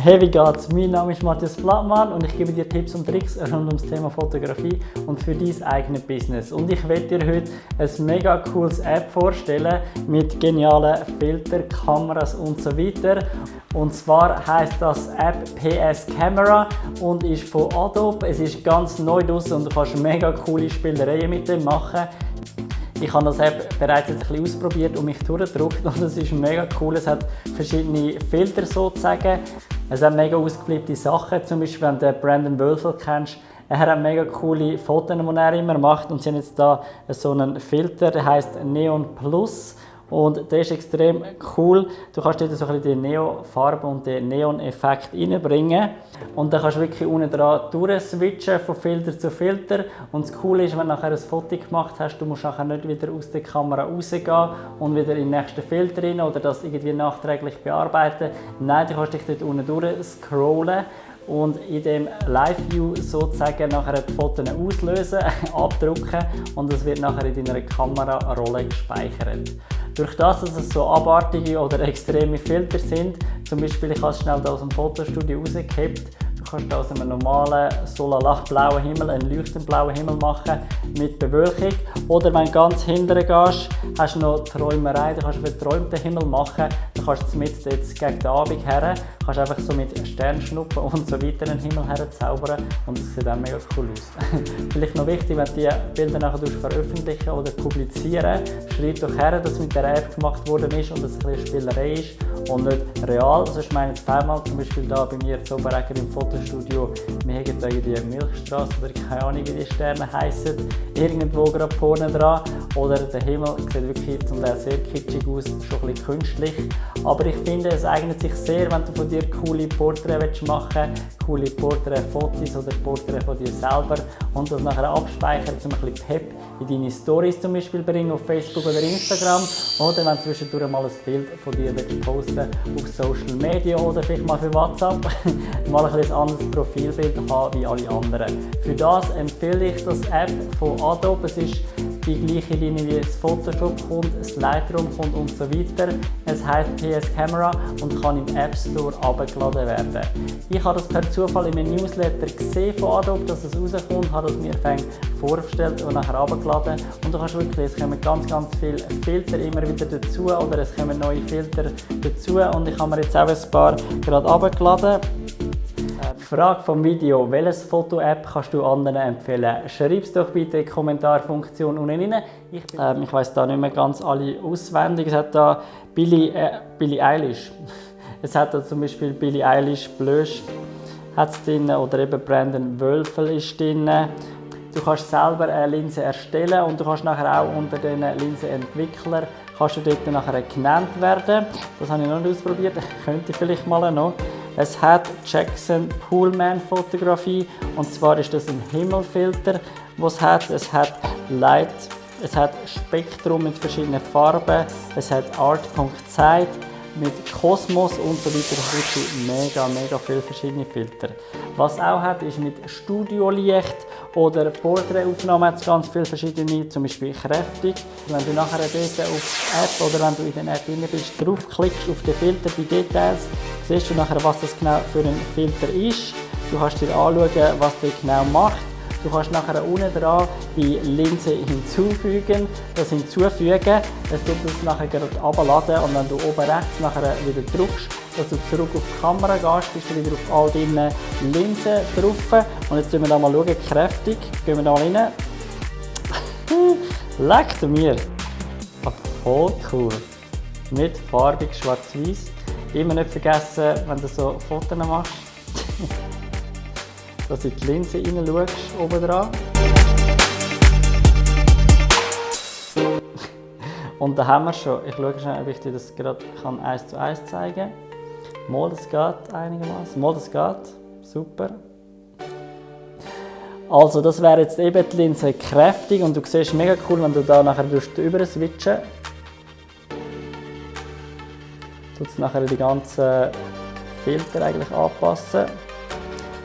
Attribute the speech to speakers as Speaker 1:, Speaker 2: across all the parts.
Speaker 1: Hey, wie geht's? Mein Name ist mathiasblattmann und ich gebe dir Tipps und Tricks rund ums Thema Fotografie und für dein eigenes Business. Und ich werde dir heute ein mega cooles App vorstellen mit genialen Filtern, Kameras und so weiter. Und zwar heisst das App PS Camera und ist von Adobe. Es ist ganz neu draussen und du kannst mega coole Spielereien mit dem machen. Ich habe das App bereits ein bisschen ausprobiert und mich durchgedrückt und es ist mega cool. Es hat verschiedene Filter sozusagen. Es hat mega ausgeflippte Sachen, zum Beispiel wenn du Brandon Wölfel kennst. Er hat mega coole Fotos, die er immer macht und sie haben jetzt hier so einen Filter, der heisst Neon Plus. Und der ist extrem cool. Du kannst dort so ein bisschen die Neon-Farbe und den Neon-Effekt reinbringen. Und dann kannst du wirklich unten dran durchswitchen von Filter zu Filter. Und das Coole ist, wenn du nachher ein Foto gemacht hast, du musst nachher nicht wieder aus der Kamera rausgehen und wieder in den nächsten Filter rein oder das irgendwie nachträglich bearbeiten. Nein, du kannst dich dort unten durchscrollen und in dem Live-View sozusagen nachher die Fotos auslösen, abdrucken und es wird nachher in deiner Kamerarolle gespeichert. Durch das, dass es so abartige oder extreme Filter sind, zum Beispiel ich habe es schnell aus dem Fotostudio rausgeholt, du kannst aus einem normalen blauen Himmel einen leuchtend blauen Himmel machen mit Bewölkung. Oder wenn du ganz hinten gehst, hast du noch Träumerei, du kannst einen verträumten Himmel machen. Du kannst mit jetzt gegen den Abend her, kannst einfach so mit Sternschnuppen und so weiter einen Himmel herzaubern und es sieht auch mega cool aus. Vielleicht noch wichtig, wenn du die Bilder nachher veröffentlichen oder publizieren, schreib doch her, dass mit der App gemacht worden ist und es ein bisschen Spielerei ist und nicht real. Sonst meine ich zweimal, zum Beispiel da bei mir zu Oberegger im Fotostudio, wir haben die Milchstraße oder keine Ahnung wie die Sterne heissen, irgendwo gerade vorne dran. Oder der Himmel sieht wirklich zum Teil sehr kitschig aus, schon ein bisschen künstlich. Aber ich finde, es eignet sich sehr, wenn du von dir coole Porträts machen willst, coole Porträtfotos oder Porträts von dir selber und das nachher abspeichern, um ein bisschen Pep in deine Stories zum Beispiel bringen, auf Facebook oder Instagram. Oder wenn du zwischendurch mal ein Bild von dir posten auf Social Media oder vielleicht mal für WhatsApp, mal ein bisschen anderes Profilbild haben wie alle anderen. Für das empfehle ich das App von Adobe. Es ist die gleiche Linie wie das Photoshop kommt, das Lightroom kommt und so weiter. Es heisst PS Camera und kann im App Store heruntergeladen werden. Ich habe das per Zufall in einem Newsletter gesehen von Adobe, dass es rauskommt, habe das mir vorgestellt und nachher heruntergeladen. Und du kannst wirklich, es kommen ganz viele Filter immer wieder dazu oder es kommen neue Filter dazu und ich habe mir jetzt auch ein paar gerade heruntergeladen. Frage vom Video: Welches Foto-App kannst du anderen empfehlen? Schreib es doch bitte in die Kommentarfunktion unten rein. Ich weiss da nicht mehr ganz alle auswendig. Es hat da Billie-Eilish. Es hat da zum Beispiel Billie-Eilish-Blösh drin oder eben Brandon Wölfel ist drin. Du kannst selber eine Linse erstellen und du kannst nachher auch unter den Linsenentwicklern kannst du dort nachher genannt werden. Das habe ich noch nicht ausprobiert, könnte ich vielleicht mal noch. Es hat Jackson Pullman Fotografie und zwar ist das ein Himmelfilter, was es hat Light, es hat Spektrum mit verschiedenen Farben, es hat Art.Zeit mit Kosmos und so weiter. Das ist mega viele verschiedene Filter. Was auch hat, ist mit Studiolicht oder Porträtaufnahmen hat es ganz viele verschiedene, zum Beispiel kräftig. Wenn du nachher dort auf die App oder wenn du in der App rein bist, draufklickst auf den Filter bei Details, siehst du nachher, was das genau für ein Filter ist. Du kannst dir anschauen, was der genau macht. Du kannst nachher unten dran die Linse hinzufügen, es tut das nachher gerade runterladen und wenn du oben rechts nachher wieder drückst, dass du zurück auf die Kamera gehst, bist du wieder auf all deine Linsen drauf. Und jetzt schauen wir da mal kräftig, gehen wir da rein. Leckt mir! Voll cool! Mit farbig schwarz-weiß. Immer nicht vergessen, wenn du so Fotos machst, dass du in die Linse rein schaust, oben dran. Und da haben wir schon. Ich schaue schnell, ob ich dir das gerade 1:1 zeigen kann. Mal, das geht einigermaßen. Mal, das geht. Super. Also, das wäre jetzt eben die Linse kräftig und du siehst mega cool, wenn du da nachher drüber switchen. Tut es nachher die ganzen Filter eigentlich anpassen.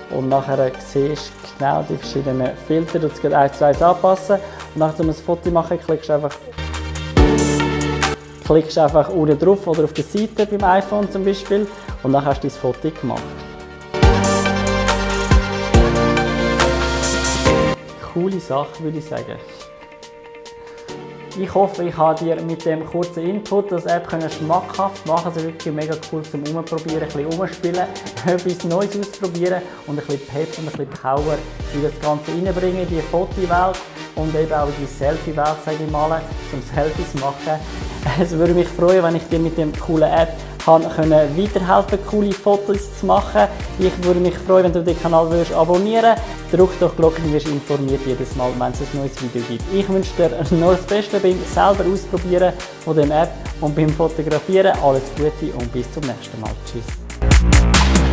Speaker 1: Und nachher siehst du genau die verschiedenen Filter, du kannst 1:1 anpassen. Und nachdem du ein Foto machen, klickst du einfach unten drauf oder auf der Seite beim iPhone zum Beispiel und dann hast du dein Foto gemacht. coole Sache, würde ich sagen. Ich hoffe, ich habe dir mit dem kurzen Input das App schmackhaft machen. Es ist wirklich mega cool zum Rumprobieren, ein bisschen rumspielen, etwas Neues ausprobieren und ein bisschen Pep und ein bisschen Power in das Ganze reinbringen, die Fotowelt und eben auch die Selfie-Welt, sage ich mal, zum Selfies machen. Es würde mich freuen, wenn ich dir mit dem coolen App weiterhelfen konnte, coole Fotos zu machen. Ich würde mich freuen, wenn du den Kanal abonnieren würdest. Drück doch die Glocke und wirst informiert jedes Mal, wenn es ein neues Video gibt. Ich wünsche dir nur das Beste beim selber ausprobieren von der App und beim Fotografieren. Alles Gute und bis zum nächsten Mal. Tschüss.